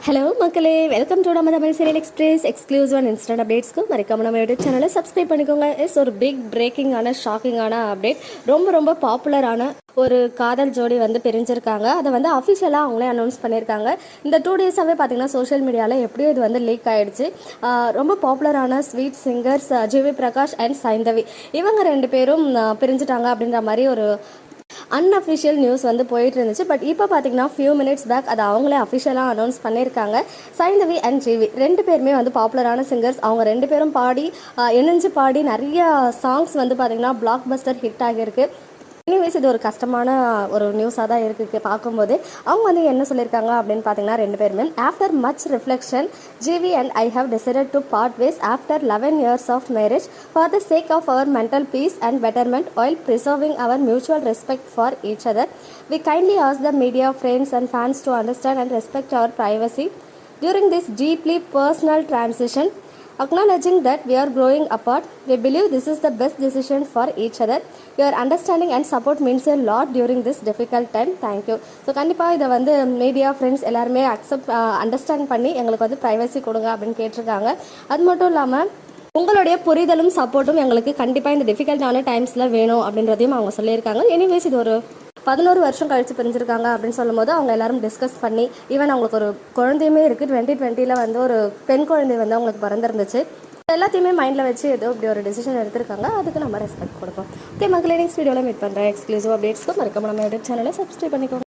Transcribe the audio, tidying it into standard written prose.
Hello மக்களே, welcome to நம்ம Tamil serial express exclusive and instant அப்டேட்ஸ்க்கு மறக்காம நம்ம யூடியூப் சேனலை சப்ஸ்கிரைப் பண்ணிக்கோங்க. ஒரு பிக் பிரேக்கிங்கான ஷாக்கிங்கான அப்டேட். ரொம்ப பாப்புலரான ஒரு காதல் ஜோடி வந்து பிரிஞ்சிருக்காங்க. அதை வந்து அஃபிஷியலாக அவங்களே அனௌன்ஸ் பண்ணியிருக்காங்க. இந்த 2 டேஸாகவே பார்த்தீங்கன்னா சோஷியல் மீடியாவில் எப்படியோ இது வந்து லீக் ஆகிடுச்சு. ரொம்ப பாப்புலரான sweet singers GV Prakash and Saindhavi, இவங்க 2 பேரும் பிரிஞ்சுட்டாங்க அப்படின்ற மாதிரி ஒரு அன்அஃபிஷியல் நியூஸ் வந்து போயிட்டு இருந்துச்சு. பட் இப்போ பார்த்தீங்கன்னா ஃபியூ மினிட்ஸ் பேக் அதை அவங்களே அஃபிஷியலாக அனௌன்ஸ் பண்ணியிருக்காங்க. சைந்தவி அண்ட் ஜிவி 2 பேருமே வந்து பாப்புலரான சிங்கர்ஸ். அவங்க 2 பேரும் பாடி இணைஞ்சு பாடி நிறைய சாங்ஸ் வந்து பார்த்தீங்கன்னா பிளாக் பஸ்டர் ஹிட் ஆகியிருக்கு. எனிவேஸ் இது ஒரு கஷ்டமான ஒரு நியூஸாக தான் இருக்குது பார்க்கும்போது. அவங்க வந்து என்ன சொல்லியிருக்காங்க அப்படின்னு பார்த்தீங்கன்னா 2 பேருமே after much reflection GV and I have decided to part ways after 11 years of marriage for the sake of our mental peace and betterment while preserving our mutual respect for each other. We kindly ask the media, friends and fans to understand and respect our privacy during this deeply personal transition. Acknowledging that we are growing apart, we believe this is the best decision for each other. Your understanding and support means a lot during this difficult time. Thank you. So கண்டிப்பாக இதை வந்து media friends எல்லாருமே understand பண்ணி எங்களுக்கு வந்து privacy கொடுங்க அப்படின்னு கேட்டிருக்காங்க. அது மட்டும் இல்லாமல் உங்களுடைய புரிதலும் சப்போர்ட்டும் எங்களுக்கு கண்டிப்பாக இந்த டிஃபிகல்ட்டான டைம்ஸில் வேணும் அப்படின்றதையும் அவங்க சொல்லியிருக்காங்க. எனிவேஸ் இது ஒரு 11 வருஷம் கழித்து பிரிஞ்சிருக்காங்க அப்படின்னு சொல்லும் போது அவங்க எல்லாரும் டிஸ்கஸ் பண்ணி ஈவன் அவங்களுக்கு ஒரு குழந்தையுமே இருக்குது. 2020 வந்து ஒரு பெண் குழந்தை வந்து அவங்களுக்கு பிறந்திருந்துச்சு. எல்லாத்தையுமே மைண்டில் வச்சு ஏதோ இப்படி ஒரு டிசிஷன் எடுத்திருக்காங்க. அதுக்கு நம்ம ரெஸ்பெக்ட் கொடுப்போம். ஓகே மக்களே, நெக்ஸ்ட் வீடியோவில் மீட் பண்ணுறேன். எக்ஸ்க்ளூசிவ் அப்டேட்ஸ்க்கு மறக்காம நம்ம யூடியூப் சேனலை சப்ஸ்கிரைப் பண்ணிக்கோங்க.